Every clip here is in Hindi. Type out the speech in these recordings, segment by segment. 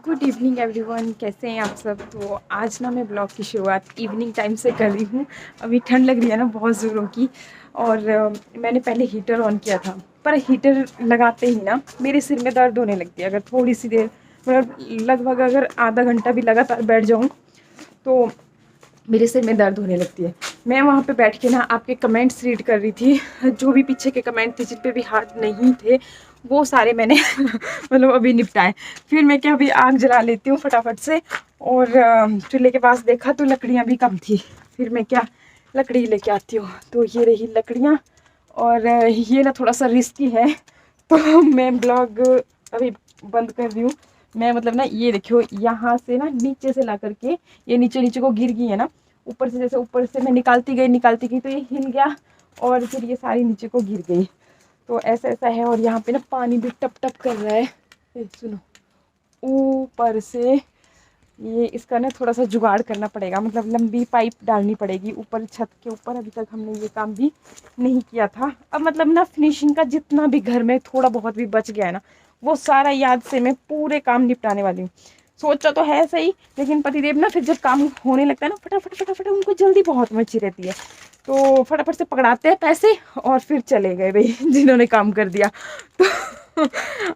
गुड इवनिंग एवरीवन, कैसे हैं आप सब। तो आज ना मैं ब्लॉग की शुरुआत इवनिंग टाइम से कर रही हूँ। अभी ठंड लग रही है ना बहुत ज़ोरों की। और मैंने पहले हीटर ऑन किया था, पर हीटर लगाते ही ना मेरे सिर में दर्द होने लगती है। अगर थोड़ी सी देर मतलब लगभग अगर आधा घंटा भी लगातार बैठ जाऊँ तो मेरे सिर में दर्द होने लगती है। मैं वहाँ पे बैठ के ना आपके कमेंट्स रीड कर रही थी। जो भी पीछे के कमेंट थे जिन पे भी हाथ नहीं थे वो सारे मैंने मतलब अभी निपटाए। फिर मैं क्या अभी आग जला लेती हूँ फटाफट से। और चूल्हे के पास देखा तो लकड़ियाँ भी कम थी। फिर मैं क्या लकड़ी लेके आती हूँ। तो ये रही लकड़ियाँ। और ये ना थोड़ा सा रिस्की है तो मैं ब्लॉग अभी बंद कर रही हूँ। मैं मतलब ना ये देखियो यहाँ से ना नीचे से ला करके ये नीचे नीचे को गिर गई है ना। ऊपर से जैसे ऊपर से मैं निकालती गई तो ये हिल गया और फिर ये सारी नीचे को गिर गई। तो ऐसा ऐसा है। और यहाँ पे ना पानी भी टप टप कर रहा है। सुनो ऊपर से ये इसका ना थोड़ा सा जुगाड़ करना पड़ेगा, मतलब लंबी पाइप डालनी पड़ेगी ऊपर छत के ऊपर। अभी तक हमने ये काम भी नहीं किया था। अब मतलब ना फिनिशिंग का जितना भी घर में थोड़ा बहुत भी बच गया है ना वो सारा याद से मैं पूरे काम निपटाने वाली हूँ। सोचा तो है सही, लेकिन पतिदेव ना फिर जब काम होने लगता है ना फटाफट फटाफट उनको जल्दी बहुत मची रहती है। तो फटाफट से पकड़ाते हैं पैसे और फिर चले गए भाई जिन्होंने काम कर दिया। तो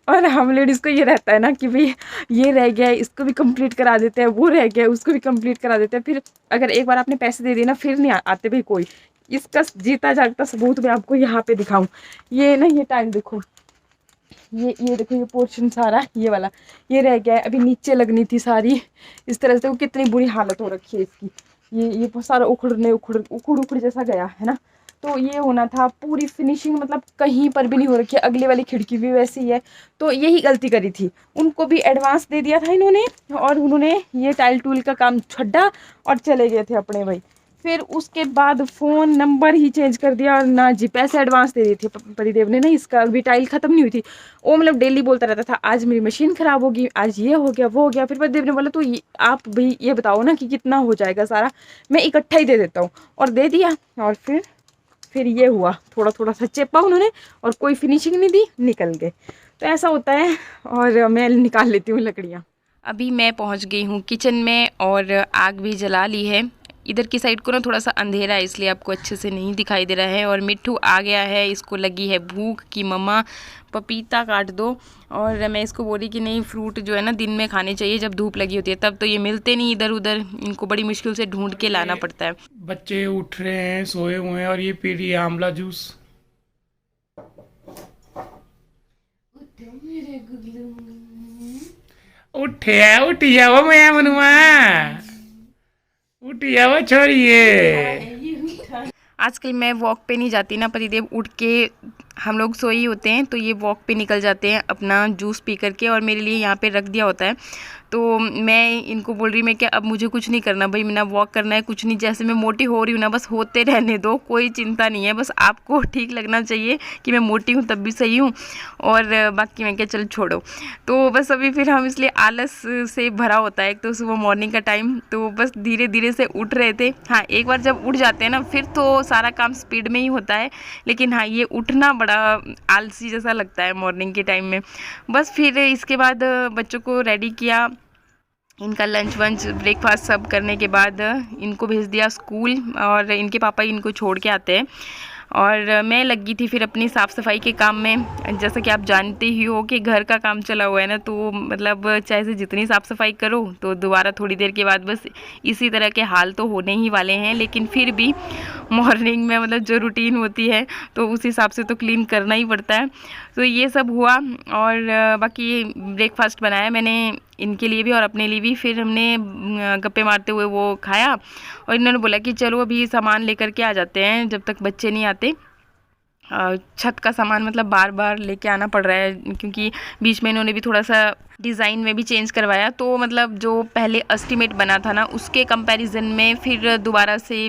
और हम लेडीज़ को ये रहता है ना कि भाई ये रह गया है इसको भी कंप्लीट करा देते हैं, वो रह गया है उसको भी कंप्लीट करा देते हैं। फिर अगर एक बार आपने पैसे दे दिए ना फिर नहीं आते भाई कोई। इसका जीता जागता सबूत मैं आपको यहाँ पे दिखाऊं। ये ना ये टाइल देखो, ये देखो ये पोर्शन सारा ये वाला ये रह गया है। अभी नीचे लगनी थी सारी। इस तरह से वो कितनी बुरी हालत हो रखी है इसकी। ये बहुत सारा उखड़ जैसा गया है ना। तो ये होना था पूरी फिनिशिंग, मतलब कहीं पर भी नहीं हो रखी है। अगले वाली खिड़की भी वैसी है। तो यही गलती करी थी, उनको भी एडवांस दे दिया था इन्होंने और उन्होंने ये टाइल टूल का काम छड्डा और चले गए थे अपने भाई। फिर उसके बाद फ़ोन नंबर ही चेंज कर दिया और ना जी पैसे एडवांस दे दिए थे परिदेव ने ना। इसका अभी टाइल ख़त्म नहीं हुई थी। वो मतलब डेली बोलता रहता था आज मेरी मशीन ख़राब होगी, आज ये हो गया वो हो गया। फिर परिदेव ने बोला तो आप भाई ये बताओ ना कि कितना हो जाएगा सारा, मैं इकट्ठा ही दे देता हूँ। और दे दिया। और फिर ये हुआ थोड़ा थोड़ा सा चेपा उन्होंने और कोई फिनिशिंग नहीं दी, निकल गए। तो ऐसा होता है। और मैं निकाल लेती हूँ लकड़ियाँ। अभी मैं पहुँच गई हूँ किचन में और आग भी जला ली है। इधर की साइड को ना थोड़ा सा अंधेरा है इसलिए आपको अच्छे से नहीं दिखाई दे रहा है। और मिट्ठू आ गया है, इसको लगी है भूख कि मम्मा पपीता काट दो। और मैं इसको बोली कि नहीं फ्रूट जो है ना दिन में खाने चाहिए जब धूप लगी होती है, तब तो ये मिलते नहीं इधर उधर, इनको बड़ी मुश्किल से ढूंढ के लाना पड़ता है। बच्चे उठ रहे हैं, सोए हुए हैं और ये पी रही है आंवला जूस। उठे उठ जाओ मैं मनुआ, उठ जाओ छोड़िए। आजकल मैं वॉक पे नहीं जाती ना, पतिदेव उठ के हम लोग सोई होते हैं तो ये वॉक पे निकल जाते हैं अपना जूस पी करके और मेरे लिए यहाँ पे रख दिया होता है। तो मैं इनको बोल रही मैं कि अब मुझे कुछ नहीं करना भाई, ना वॉक करना है कुछ नहीं। जैसे मैं मोटी हो रही हूँ ना बस होते रहने दो, कोई चिंता नहीं है। बस आपको ठीक लगना चाहिए कि मैं मोटी हूँ तब भी सही हूँ, और बाकी मैं क्या चल छोड़ो। तो बस अभी फिर हम इसलिए आलस से भरा होता है। एक तो सुबह मॉर्निंग का टाइम, तो बस धीरे धीरे से उठ रहे थे। हाँ एक बार जब उठ जाते हैं ना फिर तो सारा काम स्पीड में ही होता है, लेकिन हाँ ये उठना बड़ा आलसी जैसा लगता है मॉर्निंग के टाइम में। बस फिर इसके बाद बच्चों को रेडी किया, इनका लंच वंच ब्रेकफास्ट सब करने के बाद इनको भेज दिया स्कूल और इनके पापा इनको छोड़ के आते हैं। और मैं लगी थी फिर अपनी साफ़ सफाई के काम में। जैसा कि आप जानते ही हो कि घर का काम चला हुआ है ना, तो मतलब चाहे से जितनी साफ़ सफाई करो तो दोबारा थोड़ी देर के बाद बस इसी तरह के हाल तो होने ही वाले हैं। लेकिन फिर भी मॉर्निंग में मतलब जो रूटीन होती है तो उस हिसाब से तो क्लीन करना ही पड़ता है। तो ये सब हुआ और बाकी ब्रेकफास्ट बनाया मैंने इनके लिए भी और अपने लिए भी। फिर हमने गप्पे मारते हुए वो खाया और इन्होंने बोला कि चलो अभी सामान लेकर के आ जाते हैं जब तक बच्चे नहीं आते। छत का सामान मतलब बार बार लेके आना पड़ रहा है क्योंकि बीच में इन्होंने भी थोड़ा सा डिज़ाइन में भी चेंज करवाया। तो मतलब जो पहले एस्टीमेट बना था ना उसके कंपैरिजन में फिर दोबारा से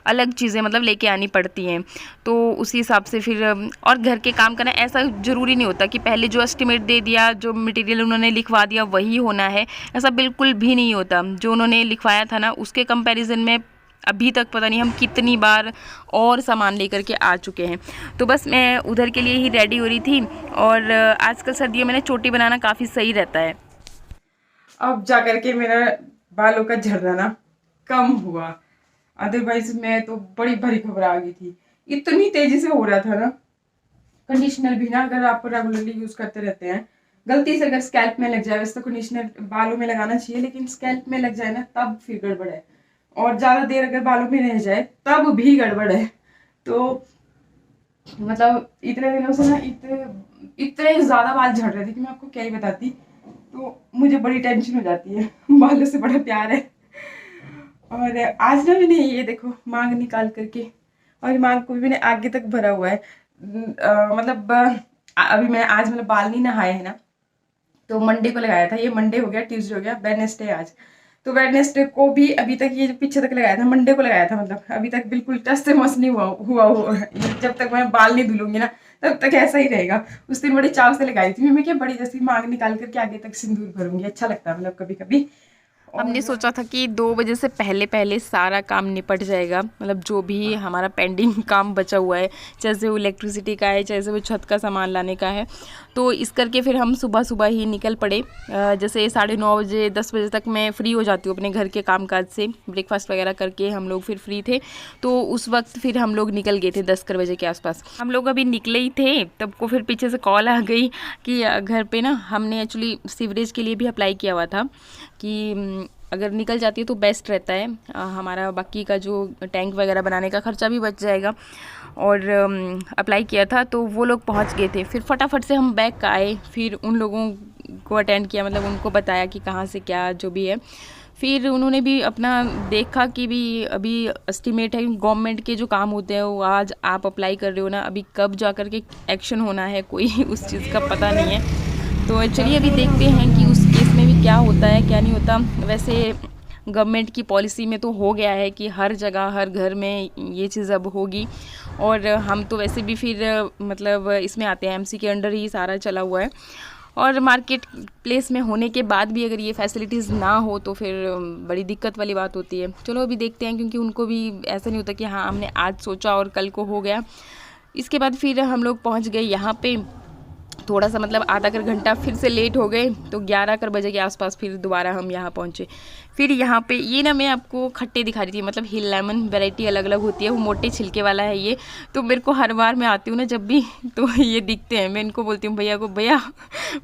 अलग चीज़ें मतलब लेके आनी पड़ती हैं। तो उसी हिसाब से फिर और घर के काम करना ऐसा ज़रूरी नहीं होता कि पहले जो एस्टीमेट दे दिया जो मटेरियल उन्होंने लिखवा दिया वही होना है, ऐसा बिल्कुल भी नहीं होता। जो उन्होंने लिखवाया था ना उसके कंपैरिजन में अभी तक पता नहीं हम कितनी बार और सामान लेकर के आ चुके हैं। तो बस मैं उधर के लिए ही रेडी हो रही थी। और आजकल सर्दियों में ना चोटी बनाना काफ़ी सही रहता है। अब जा करके मेरा बालों का झड़ना ना कम हुआ, अदरवाइज मैं तो बड़ी भरी घबरा गई थी, इतनी तेजी से हो रहा था ना। कंडीशनर भी ना अगर आप रेगुलरली यूज करते रहते हैं, गलती से अगर स्कैल्प में लग जाए, वैसे तो कंडीशनर बालों में लगाना चाहिए, लेकिन स्कैल्प में लग जाए ना तब फिर गड़बड़ है, और ज्यादा देर अगर बालों में रह जाए तब भी गड़बड़ है। तो मतलब इतने दिनों से ना इतने ज्यादा बाल झड़ रहे थे कि मैं आपको क्या ही बताती, तो मुझे बड़ी टेंशन हो जाती है। बालों से बड़ा प्यार है। और आज ना मैंने ये देखो मांग निकाल करके, और मांग को भी मैंने आगे तक भरा हुआ है। मतलब अभी मैं आज मतलब बाल नहीं नहाए हैं ना, तो मंडे को लगाया था, ये मंडे हो गया, ट्यूसडे हो गया, वेडनेसडे आज, तो वेडनेसडे को भी अभी तक ये जो पीछे तक लगाया था, मंडे को लगाया था, मतलब अभी तक बिल्कुल टस से मस नहीं हुआ। जब तक मैं बाल नहीं धुलूंगी ना तब तक ऐसा ही रहेगा। उस दिन बड़े चाव से लगाई थी मैं क्या बड़ी जैसी मांग निकाल करके आगे तक सिंदूर भरूंगी, अच्छा लगता है मतलब कभी कभी। हमने सोचा था कि 2 बजे से पहले पहले सारा काम निपट जाएगा, मतलब जो भी हमारा पेंडिंग काम बचा हुआ है, जैसे वो इलेक्ट्रिसिटी का है, जैसे वो छत का सामान लाने का है, तो इस करके फिर हम सुबह सुबह ही निकल पड़े। जैसे 9:30 बजे 10 बजे तक मैं फ्री हो जाती हूँ अपने घर के कामकाज से, ब्रेकफास्ट वगैरह करके हम लोग फिर फ्री थे, तो उस वक्त फिर हम लोग निकल गए थे 10 बजे के आसपास। हम लोग अभी निकले ही थे तब को फिर पीछे से कॉल आ गई कि घर पे ना हमने एक्चुअली सीवरेज के लिए भी अप्लाई किया हुआ था कि अगर निकल जाती है तो बेस्ट रहता है, हमारा बाकी का जो टैंक वगैरह बनाने का खर्चा भी बच जाएगा। और अप्लाई किया था तो वो लोग पहुंच गए थे, फिर फटाफट से हम बैक आए, फिर उन लोगों को अटेंड किया, मतलब उनको बताया कि कहाँ से क्या जो भी है। फिर उन्होंने भी अपना देखा कि भी अभी एस्टिमेट है, गवर्नमेंट के जो काम होते हैं वो आज आप अप्लाई कर रहे हो ना, अभी कब जा कर के एक्शन होना है कोई उस चीज़ का पता नहीं है। तो चलिए अभी देखते हैं कि उस केस में भी क्या होता है क्या नहीं होता। वैसे गवर्नमेंट की पॉलिसी में तो हो गया है कि हर जगह हर घर में ये चीज़ अब होगी, और हम तो वैसे भी फिर मतलब इसमें आते हैं, एमसी के अंडर ही सारा चला हुआ है, और मार्केट प्लेस में होने के बाद भी अगर ये फैसिलिटीज़ ना हो तो फिर बड़ी दिक्कत वाली बात होती है। चलो अभी देखते हैं, क्योंकि उनको भी ऐसा नहीं होता कि हाँ हमने आज सोचा और कल को हो गया। इसके बाद फिर हम लोग पहुँच गए यहाँ पे, थोड़ा सा मतलब आधा कर घंटा फिर से लेट हो गए, तो 11 बजे के आसपास फिर दोबारा हम यहाँ पहुँचे। फिर यहाँ पे ये ना मैं आपको खट्टे दिखा रही थी, मतलब हिल लेमन वैरायटी अलग अलग होती है, वो मोटे छिलके वाला है ये, तो मेरे को हर बार मैं आती हूँ ना जब भी तो ये दिखते हैं, मैं इनको बोलती हूँ भैया को, भैया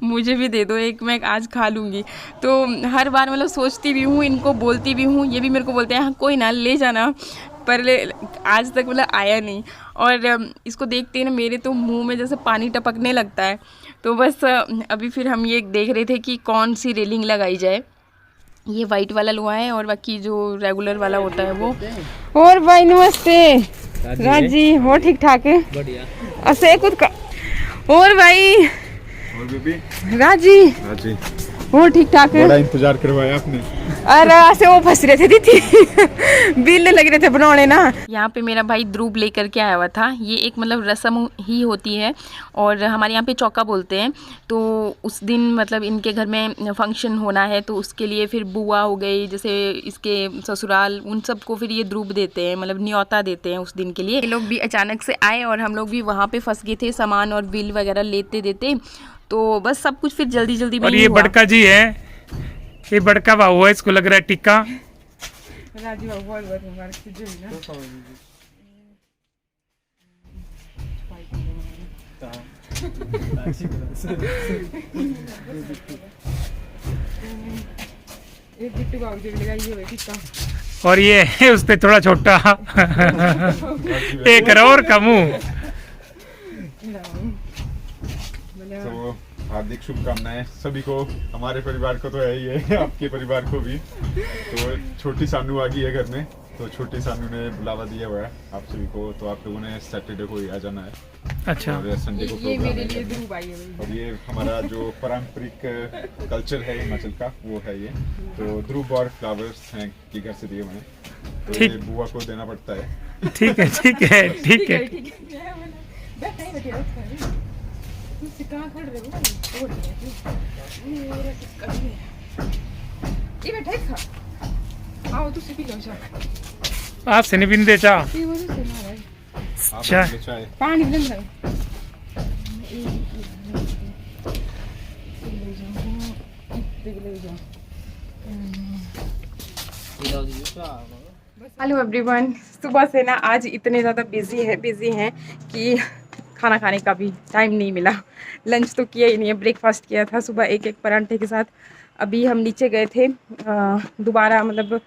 मुझे भी दे दो एक, मैं आज खा लूँगी। तो हर बार मतलब सोचती भी हूँ, इनको बोलती भी हूँ, ये भी मेरे को बोलते हैं हाँ कोई ना ले जाना, पर आज तक मतलब आया नहीं। और इसको देखते ही ना मेरे तो मुंह में जैसे पानी टपकने लगता है। तो बस अभी फिर हम ये देख रहे थे कि कौन सी रेलिंग लगाई जाए, ये वाइट वाला लुआ है और बाकी जो रेगुलर वाला होता है वो। और भाई नमस्ते राजी, हो ठीक ठाक है बढ़िया। असे कुछ का। और भाई और बीबी राजी राजी हो ठीक ठाक है। बड़ा इंतजार करवाया आपने। अरे ऐसे वो फंस रहे थे दीदी बिल लग रहे थे बनाने ना। यहाँ पे मेरा भाई ध्रुव लेकर के आया हुआ था, ये एक मतलब रस्म ही होती है, और हमारे यहाँ पे चौका बोलते हैं। तो उस दिन मतलब इनके घर में फंक्शन होना है, तो उसके लिए फिर बुआ हो गई, जैसे इसके ससुराल, उन सबको फिर ये ध्रुव देते हैं, मतलब न्योता देते हैं उस दिन के लिए। ये लोग भी अचानक से आए और हम लोग भी वहाँ पे फंस गए थे सामान और बिल वगैरह लेते देते, तो बस सब कुछ फिर जल्दी जल्दी में और ही ये हुआ। बड़का जी है, ये बड़का बाबू है, इसको लग रहा है टिक्का। राजी बाबू बहुत बहुत मुबारक तुझे भी ना। एक बिट्टू बाबू जी लगाई हुई टिक्का, और ये है उससे थोड़ा छोटा एक और का मुंह। तो हार्दिक शुभकामनाएं सभी को, हमारे परिवार को तो है ही है, आपके परिवार को भी। तो छोटी सानू आ गई है घर में, तो छोटी सानू ने बुलावा दिया हुआ है आप सभी को, तो आप लोगों ने सैटरडे को ही आ जाना है। अच्छा, और संडे को ये प्रोग्राम मेरे लिए है। ध्रुव आई है। और ये हमारा जो पारंपरिक कल्चर है हिमाचल का वो है ये। तो ध्रुव और फ्लावर्स हैं कि घर से दिए हुए हैं, तो ये ठीक। बुआ को देना पड़ता है। ठीक है ठीक है ठीक है। तुझसे कहाँ खड़ रहे हो? मेरा टिक्का भी है। ये बैठा है खा। आओ तुझसे पी लो चाय। आप से नहीं पींदे चाह? ये वजह से ना भाई। आप चाय। अपने चाय पानी ले लो। ले जाओ। हेलो एवरीवन, सुबह से ना आज इतने ज़्यादा बिज़ी हैं कि खाना खाने का भी टाइम नहीं मिला। लंच तो किया ही नहीं है, ब्रेकफास्ट किया था सुबह एक परांठे के साथ। अभी हम नीचे गए थे दोबारा मतलब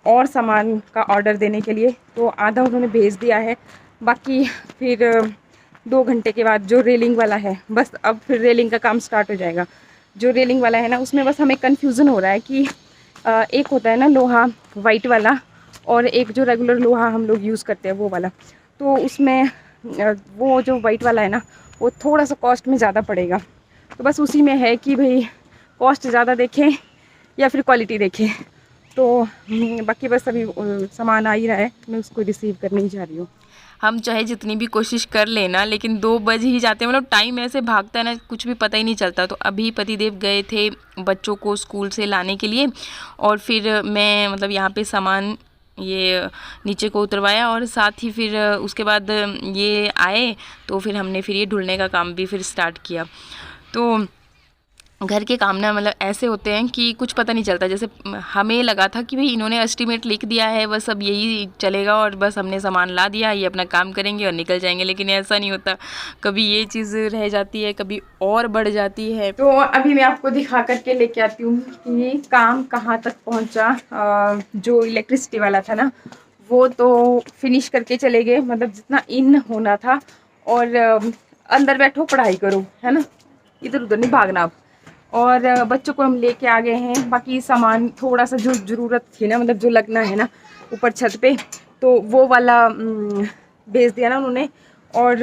और सामान का ऑर्डर देने के लिए, तो आधा उन्होंने भेज दिया है। बाकी फिर 2 घंटे के बाद जो रेलिंग वाला है, बस अब फिर रेलिंग का काम स्टार्ट हो जाएगा। जो रेलिंग वाला है ना, उसमें बस हमें कन्फ्यूज़न हो रहा है कि एक होता है ना लोहा वाइट वाला, और एक जो रेगुलर लोहा हम लोग यूज़ करते हैं वो वाला। तो उसमें वो जो वाइट वाला है ना, वो थोड़ा सा कॉस्ट में ज़्यादा पड़ेगा। तो बस उसी में है कि भाई कॉस्ट ज़्यादा देखें या फिर क्वालिटी देखें। तो बाकी बस अभी सामान आ ही रहा है, मैं उसको रिसीव करने ही जा रही हूँ। हम चाहे जितनी भी कोशिश कर लेना, लेकिन 2 बज ही जाते हैं। मतलब टाइम ऐसे भागता है ना, कुछ भी पता ही नहीं चलता। तो अभी पतिदेव गए थे बच्चों को स्कूल से लाने के लिए, और फिर मैं मतलब यहाँ पे सामान ये नीचे को उतरवाया, और साथ ही फिर उसके बाद ये आए, तो फिर हमने फिर ये ढूंढने का काम भी फिर स्टार्ट किया। तो घर के काम ना मतलब ऐसे होते हैं कि कुछ पता नहीं चलता। जैसे हमें लगा था कि भाई इन्होंने एस्टीमेट लिख दिया है, बस अब यही चलेगा, और बस हमने सामान ला दिया, ये अपना काम करेंगे और निकल जाएंगे। लेकिन ऐसा नहीं होता, कभी ये चीज़ रह जाती है, कभी और बढ़ जाती है। तो अभी मैं आपको दिखा करके लेके आती हूँ कि काम कहाँ तक पहुँचा। जो इलेक्ट्रिसिटी वाला था ना, वो तो फिनिश करके चले गए, मतलब जितना इन होना था। और अंदर बैठो पढ़ाई करो, है ना, इधर उधर नहीं भागना आप। और बच्चों को हम लेके आ गए हैं। बाकी सामान थोड़ा सा जो ज़रूरत थी ना, मतलब जो लगना है ना ऊपर छत पे, तो वो वाला भेज दिया ना उन्होंने। और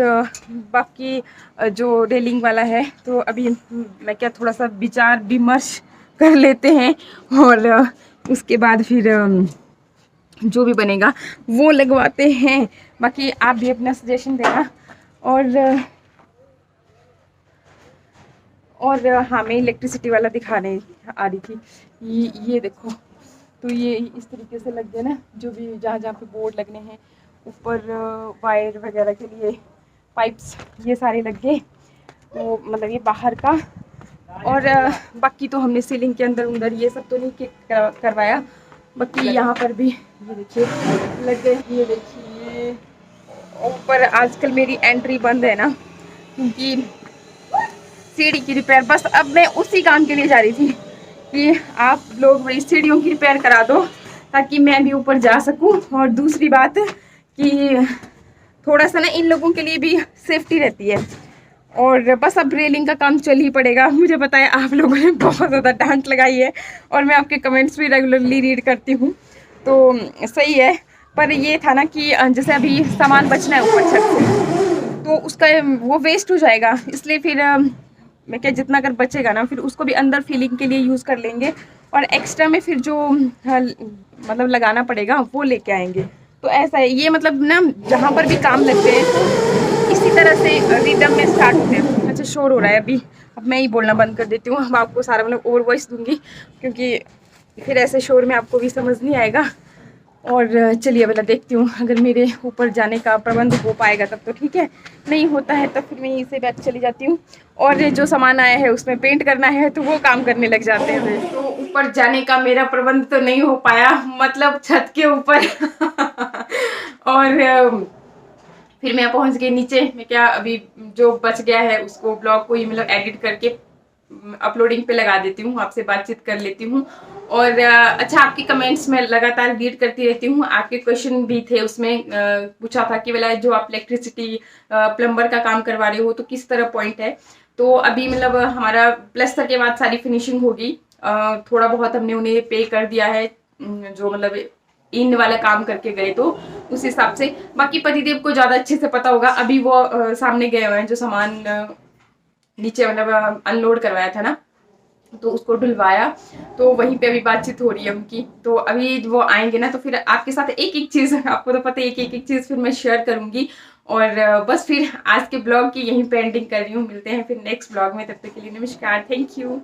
बाकी जो रेलिंग वाला है, तो अभी मैं क्या थोड़ा सा विचार विमर्श कर लेते हैं, और उसके बाद फिर जो भी बनेगा वो लगवाते हैं। बाकी आप भी अपना सजेशन देना। और हाँ, मैं इलेक्ट्रिसिटी वाला दिखाने आ रही थी। ये देखो, तो ये इस तरीके से लग गए ना, जो भी जहाँ जहाँ पे बोर्ड लगने हैं, ऊपर वायर वगैरह के लिए पाइप्स, ये सारे लग गए। तो मतलब ये बाहर का। और बाकी तो हमने सीलिंग के अंदर ये सब तो नहीं करवाया। बाकी यहाँ पर भी ये देखिए लग गए। ये देखिए ऊपर आजकल मेरी एंट्री बंद है ना, क्योंकि सीढ़ी की रिपेयर, बस अब मैं उसी काम के लिए जा रही थी कि आप लोग मेरी सीढ़ियों की रिपेयर करा दो, ताकि मैं भी ऊपर जा सकूं। और दूसरी बात कि थोड़ा सा ना इन लोगों के लिए भी सेफ्टी रहती है। और बस अब रेलिंग का काम चल ही पड़ेगा। मुझे पता है आप लोगों ने बहुत ज़्यादा डांट लगाई है, और मैं आपके कमेंट्स भी रेगुलरली रीड करती हूँ, तो सही है। पर ये था ना कि जैसे अभी सामान बचना है ऊपर छत से, तो उसका वो वेस्ट हो जाएगा। इसलिए फिर मैं क्या, जितना अगर बचेगा ना, फिर उसको भी अंदर फिलिंग के लिए यूज़ कर लेंगे, और एक्स्ट्रा में फिर जो मतलब लगाना पड़ेगा वो लेके आएंगे। तो ऐसा है ये, मतलब ना जहाँ पर भी काम लगते हैं इसी तरह से रिदम में स्टार्ट होते हैं। अच्छा, शोर हो रहा है अभी, अब मैं ही बोलना बंद कर देती हूँ। अब आपको सारा मतलब ओवर वॉइस दूंगी, क्योंकि फिर ऐसे शोर में आपको भी समझ नहीं आएगा। और चलिए पहले देखती हूँ, अगर मेरे ऊपर जाने का प्रबंध हो पाएगा तब तो ठीक है, नहीं होता है तब फिर मैं यहीं से बैठ चली जाती हूँ। और जो सामान आया है उसमें पेंट करना है, तो वो काम करने लग जाते हैं। तो ऊपर जाने का मेरा प्रबंध तो नहीं हो पाया, मतलब छत के ऊपर और फिर मैं पहुंच गई नीचे। मैं क्या, अभी जो बच गया है उसको ब्लॉग को ही मतलब एडिट करके अपलोडिंग पे लगा देती हूँ, आपसे बातचीत कर लेती हूँ। और अच्छा, आपके कमेंट्स में लगातार रीड करती रहती हूँ। आपके क्वेश्चन भी थे उसमें, पूछा था कि वाला जो आप इलेक्ट्रिसिटी प्लम्बर का काम करवा रहे हो तो किस तरह पॉइंट है। तो अभी मतलब हमारा प्लस्तर के बाद सारी फिनिशिंग होगी। थोड़ा बहुत हमने उन्हें पे कर दिया है, जो मतलब इन वाला काम करके गए, तो उस हिसाब से। बाकी पतिदेव को ज़्यादा अच्छे से पता होगा, अभी वो सामने गए हुए हैं, जो सामान नीचे मतलब अनलोड करवाया था ना, तो उसको ढुलवाया। तो वहीं पे अभी बातचीत हो रही है उनकी। तो अभी वो आएंगे ना, तो फिर आपके साथ एक एक चीज़, आपको तो पता है, एक चीज़ फिर मैं शेयर करूंगी। और बस फिर आज के ब्लॉग की यहीं पे एंडिंग कर रही हूँ। मिलते हैं फिर नेक्स्ट ब्लॉग में, तब तक के लिए नमस्कार, थैंक यू।